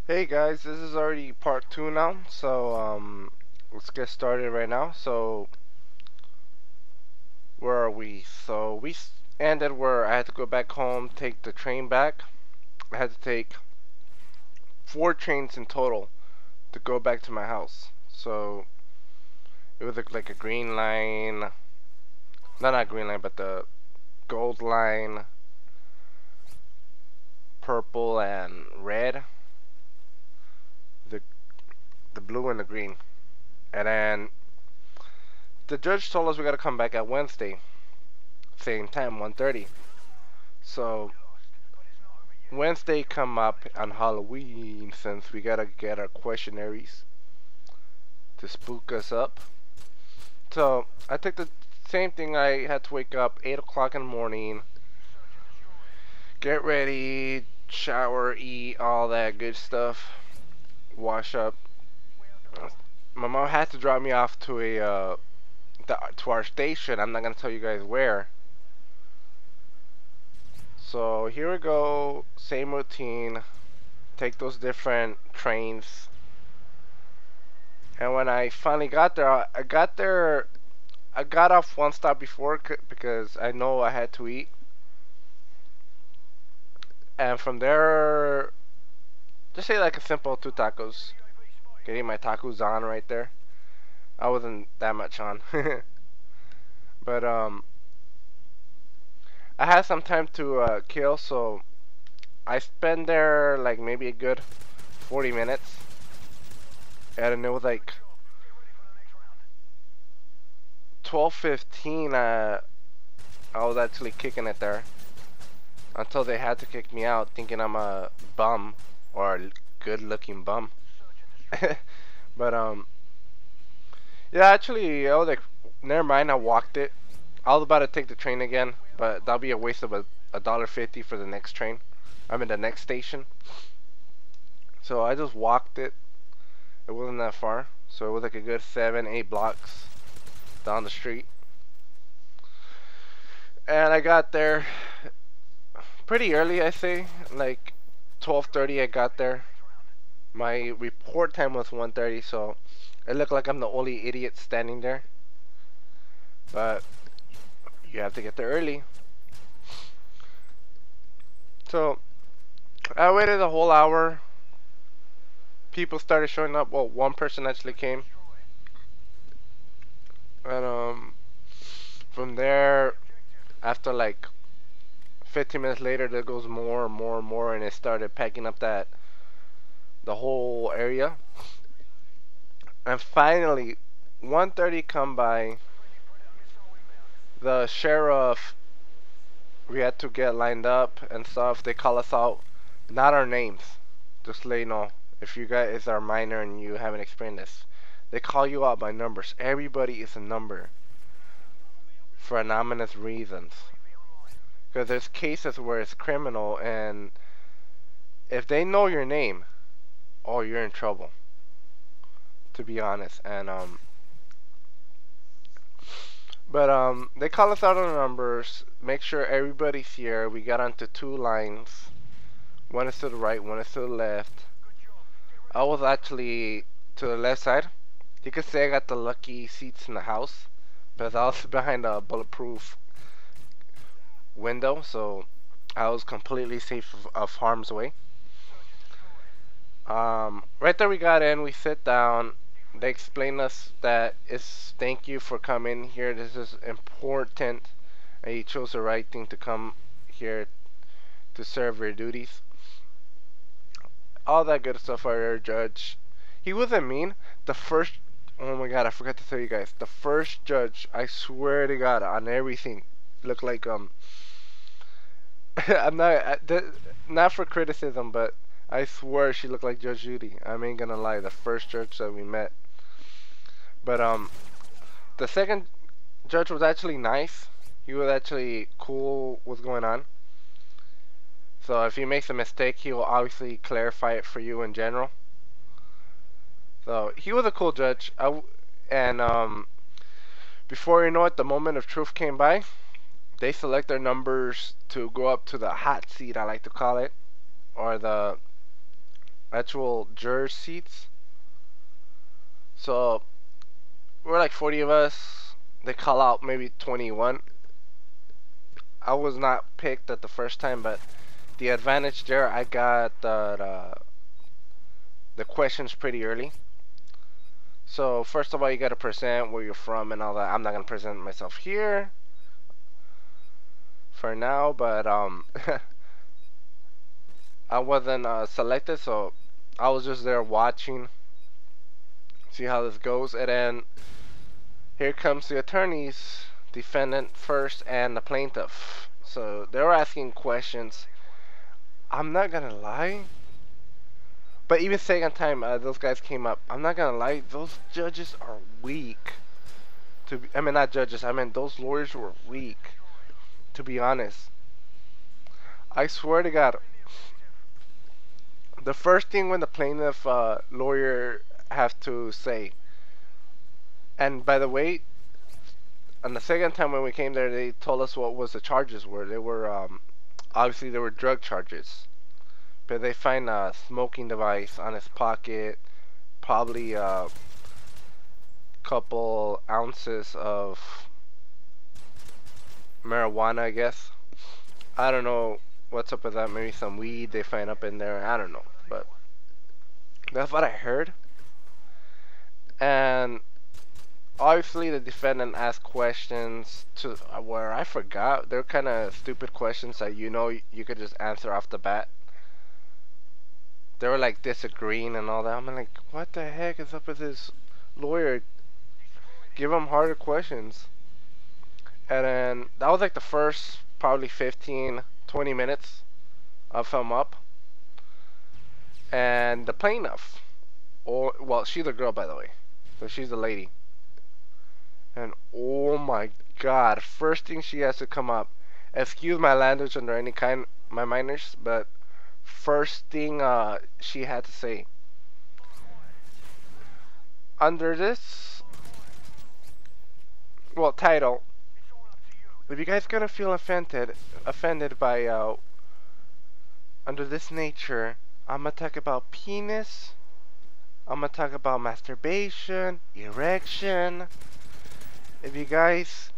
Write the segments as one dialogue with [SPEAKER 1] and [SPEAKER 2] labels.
[SPEAKER 1] Hey guys, this is already part 2 now, so let's get started right now. So where are we? So we ended where I had to go back home, take the train back. I had to take 4 trains in total to go back to my house. So it was like a green line, not green line, but the gold line, purple and red, the the blue and the green, and then the judge told us we gotta come back at Wednesday, same time, 1:30. So Wednesday come up on Halloween since we gotta get our questionnaires to spook us up. So I took the same thing. I had to wake up 8 o'clock in the morning, get ready, shower, eat, all that good stuff, wash up. My mom had to drop me off to to our station. I'm not gonna tell you guys where. So here we go, same routine. Take those different trains. And when I finally got there, I got off one stop before because I know I had to eat. And from there, just say like a simple 2 tacos. Getting my tacos on right there. I wasn't that much on. But I had some time to kill, so I spent there like maybe a good 40 minutes. And it was like 12:15. I was actually kicking it there until they had to kick me out, thinking I'm a bum or a good-looking bum. But yeah, actually, I was like, never mind. I walked it. I was about to take the train again, but that'll be a waste of a $1.50 for the next train. I'm in the next station, so I just walked it. It wasn't that far, so it was like a good 7, 8 blocks down the street. And I got there pretty early, I say, like 12:30. I got there. My report time was 1:30, so it looked like I'm the only idiot standing there. But you have to get there early. So I waited a whole hour. People started showing up. Well, one person actually came, and from there, after like 15 minutes later, there goes more and more and more, and it started packing up the whole area. And finally, 1:30 come by. The sheriff, we had to get lined up and stuff. They call us out, not our names. Just to let you know, if you guys are minor and you haven't experienced this, they call you out by numbers. Everybody is a number for anonymous reasons. Because there's cases where it's criminal, and if they know your name, oh, you're in trouble. To be honest, and but they call us out on the numbers. Make sure everybody's here. We got onto 2 lines. One is to the right, one is to the left. I was actually to the left side. You could say I got the lucky seats in the house, because I was behind a bulletproof window, so I was completely safe of harm's way. Right there we got in, we sit down. They explain us that it's thank you for coming here. This is important, and you chose the right thing to come here to serve your duties. All that good stuff. Our judge, he wasn't mean. The first, oh my god, I forgot to tell you guys. The first judge, I swear to God, on everything, looked like I'm not for criticism, but I swear she looked like Judge Judy. I ain't gonna lie. The first judge that we met, but the second judge was actually nice. He was actually cool what's going on. So if he makes a mistake, he will obviously clarify it for you in general. So he was a cool judge. And before you know it, the moment of truth came by. They select their numbers to go up to the hot seat, I like to call it, or the actual juror seats. So we're like 40 of us. They call out maybe 21. I was not picked at the first time, but the advantage there, I got the questions pretty early. So first of all, you gotta present where you're from and all that. I'm not gonna present myself here for now, but I wasn't selected, so I was just there watching, see how this goes, and then here comes the attorneys, defendant first and the plaintiff. So they were asking questions. I'm not gonna lie, but even second time those guys came up, I'm not gonna lie, those judges are weak. I mean, not judges, I mean those lawyers were weak, to be honest. I swear to God, the first thing when the plaintiff lawyer have to say, and by the way, on the second time when we came there, they told us what was the charges were. They were obviously they were drug charges, but they find a smoking device on his pocket, probably a couple ounces of marijuana, I guess. I don't know what's up with that. Maybe some weed they find up in there. I don't know, but that's what I heard. And obviously the defendant asked questions to where I forgot. They're kind of stupid questions that you could just answer off the bat. They were like disagreeing and all that. I'm like, what the heck is up with this lawyer? Give him harder questions. And then that was like the first probably 15-20 minutes of him up. And the plaintiff, or well, she's a girl by the way, so she's the lady. And oh my God, first thing she has to come up, excuse my language under any kind, my minors, but first thing she had to say, under this, well, title, if you guys gonna feel offended by under this nature, I'm gonna talk about penis, I'm gonna talk about masturbation, erection. If you guys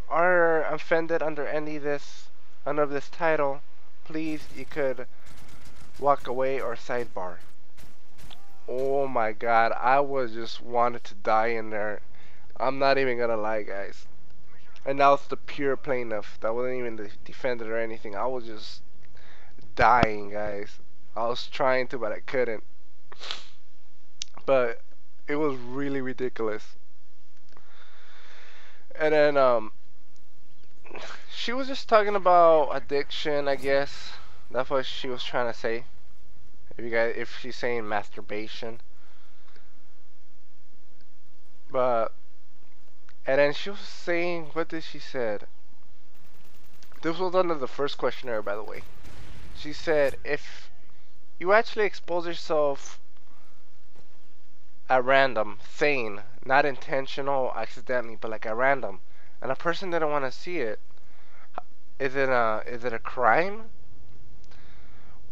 [SPEAKER 1] are offended under any of this, under this title, please, you could walk away or sidebar. Oh my God, I was just wanted to die in there. I'm not even gonna lie, guys. And that was the pure plaintiff. That wasn't even the defendant or anything. I was just dying, guys. I was trying to, but I couldn't. But it was really ridiculous. And then she was just talking about addiction, I guess. That's what she was trying to say. If she's saying masturbation. But and then she was saying, what did she said? This was under the first questionnaire, by the way. She said, if you actually expose yourself at random, sane, not intentional, accidentally, but like at random, and a person didn't want to see it, is it a crime?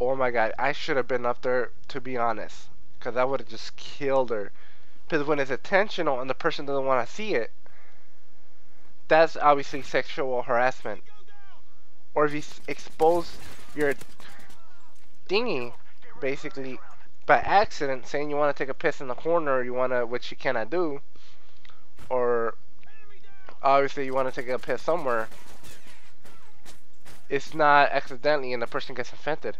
[SPEAKER 1] Oh my God, I should have been up there, to be honest, because I would have just killed her. Because when it's intentional and the person doesn't want to see it, that's obviously sexual harassment. Or if you expose your dinghy, basically, by accident, saying you want to take a piss in the corner, which you cannot do, or obviously you want to take a piss somewhere, it's not accidentally and the person gets offended.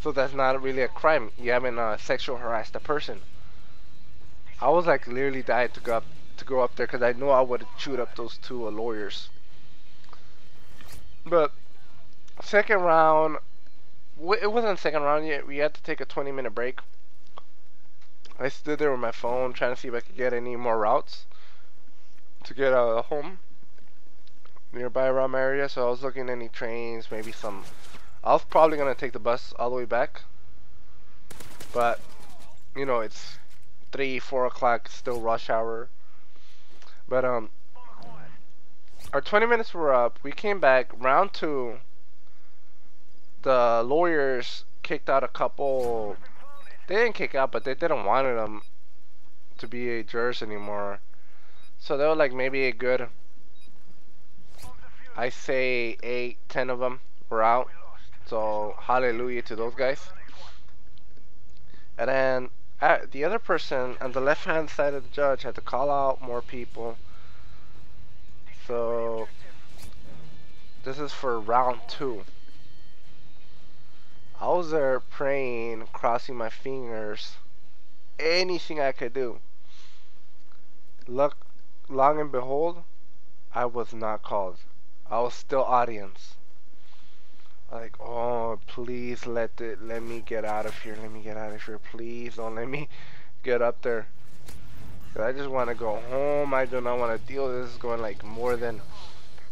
[SPEAKER 1] So that's not really a crime. You haven't sexual harassed a person. I was like literally died to go up there because I know I would have chewed up those two lawyers. But second round, it wasn't second round yet. We had to take a 20-minute break. I stood there with my phone trying to see if I could get any more routes to get home nearby around my area. So I was looking at any trains, maybe some. I was probably gonna take the bus all the way back, but you know it's 3-4 o'clock, still rush hour. But our 20 minutes were up. We came back round two. The lawyers kicked out a couple. They didn't kick out, but they didn't want them to be a jurors anymore. So there were like maybe a good, I say 8, 10 of them were out. So hallelujah to those guys. And then the other person on the left hand side of the judge had to call out more people. So this is for round 2. I was there praying, crossing my fingers, anything I could do. Look, long and behold, I was not called. I was still audience. Like, oh, please let me get out of here. Let me get out of here. Please don't let me get up there. 'Cause I just want to go home. I do not want to deal with this. This is going like more than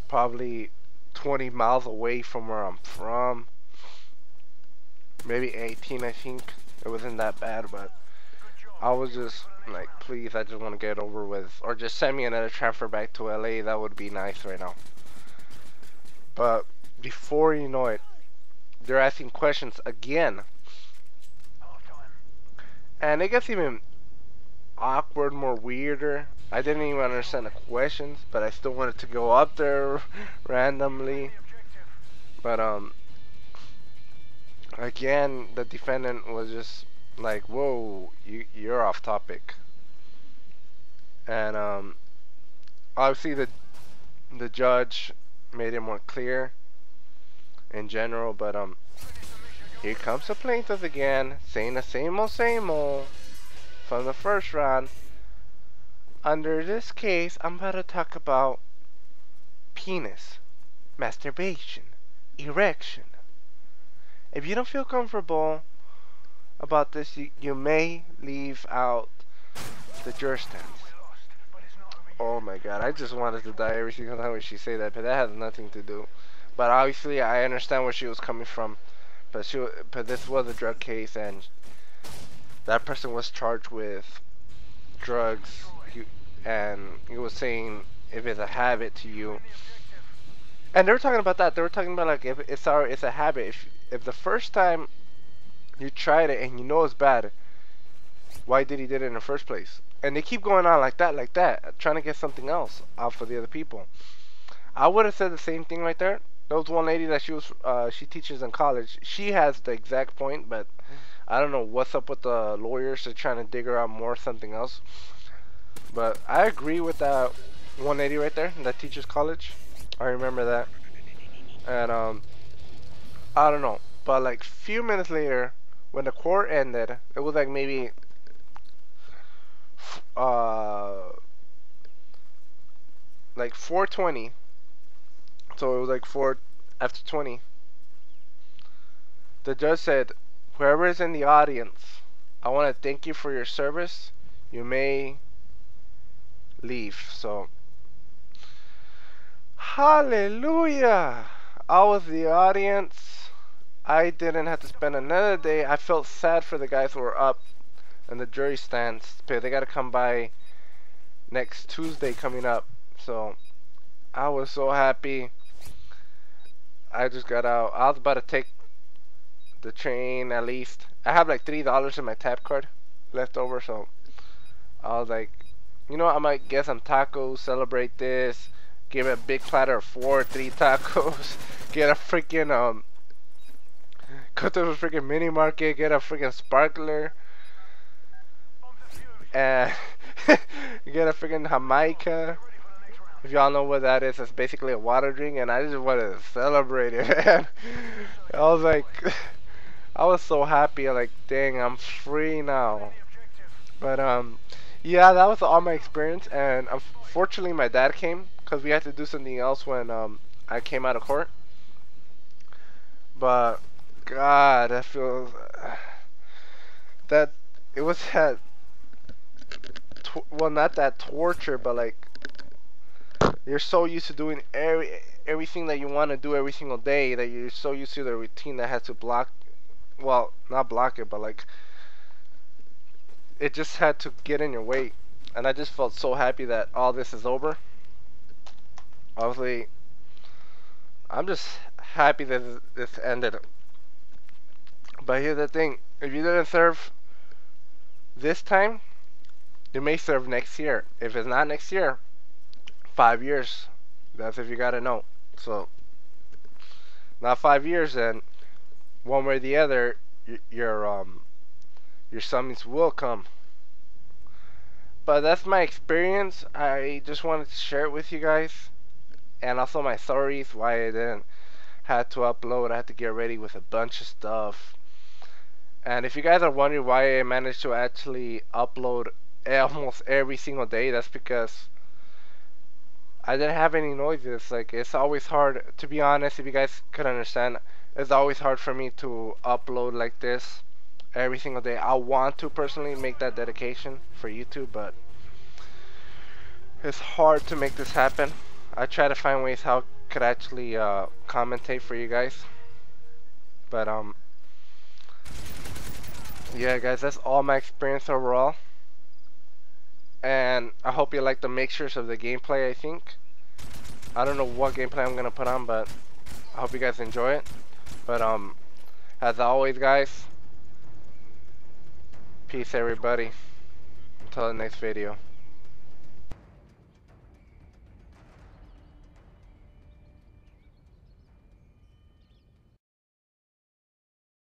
[SPEAKER 1] probably 20 miles away from where I'm from. Maybe 18, I think. It wasn't that bad, but I was just like, please, I just want to get it over with. Or just send me another transfer back to LA. That would be nice right now. But before you know it, they're asking questions again. And it gets even awkward, more weirder. I didn't even understand the questions, but I still wanted to go up there randomly. But again, the defendant was just like, whoa, you're off topic. And obviously the judge made it more clear in general, but here comes the plaintiff again, saying the same old from the first round. Under this case, I'm about to talk about penis, masturbation, erection. If you don't feel comfortable about this, you may leave out the juror stands. Oh my god, I just wanted to die every single time when she said that, but that has nothing to do. But obviously, I understand where she was coming from. But this was a drug case, and that person was charged with drugs, and he was saying if it's a habit to you. And they were talking about that. They were talking about like if it's a habit. If the first time you tried it and you know it's bad, why did he did it in the first place? And they keep going on like that, trying to get something else out for the other people. I would have said the same thing right there. There was one lady that she teaches in college. She has the exact point, but I don't know what's up with the lawyers. They're trying to dig her out more something else. But I agree with that one lady right there that teaches college. I remember that. And I don't know, but like few minutes later, when the court ended, it was like maybe like 4:20. So it was like 4 after 20. The judge said, whoever is in the audience, I want to thank you for your service. You may leave. So, hallelujah. I was the audience. I didn't have to spend another day. I felt sad for the guys who were up in the jury stands, because they got to come by next Tuesday coming up. So, I was so happy. I just got out. I was about to take the train at least. I have like $3 in my tap card left over, so I was like, you know, I might get some tacos, celebrate this, give it a big platter of 3 tacos, get a freaking go to a freaking mini market, get a freaking sparkler, and get a freaking Jamaica. If y'all know what that is, it's basically a water drink, and I just wanted to celebrate it, man. I was like, I was so happy, like, dang, I'm free now. But, yeah, that was all my experience, and unfortunately my dad came, because we had to do something else when, I came out of court. But, God, that feels, that, it was that, well, not that torture, but, like, you're so used to doing everything that you want to do every single day that you're so used to the routine that has to block, well, not block it, but like it just had to get in your way. And I just felt so happy that all this is over. Obviously, I'm just happy that this ended. But here's the thing, if you didn't serve this time, you may serve next year. If it's not next year, 5 years. That's if you gotta know. So, not 5 years, then one way or the other, your summons will come. But that's my experience. I just wanted to share it with you guys, and also my stories why I didn't had to upload. I had to get ready with a bunch of stuff. And if you guys are wondering why I managed to actually upload almost every single day, that's because I didn't have any noises. Like, it's always hard, to be honest, if you guys could understand, it's always hard for me to upload like this every single day. I want to personally make that dedication for YouTube, but it's hard to make this happen. I try to find ways how I could actually commentate for you guys. But yeah, guys, that's all my experience overall. And I hope you like the mixtures of the gameplay. I don't know what gameplay I'm gonna put on, but I hope you guys enjoy it. But as always, guys, peace everybody. Until the next video.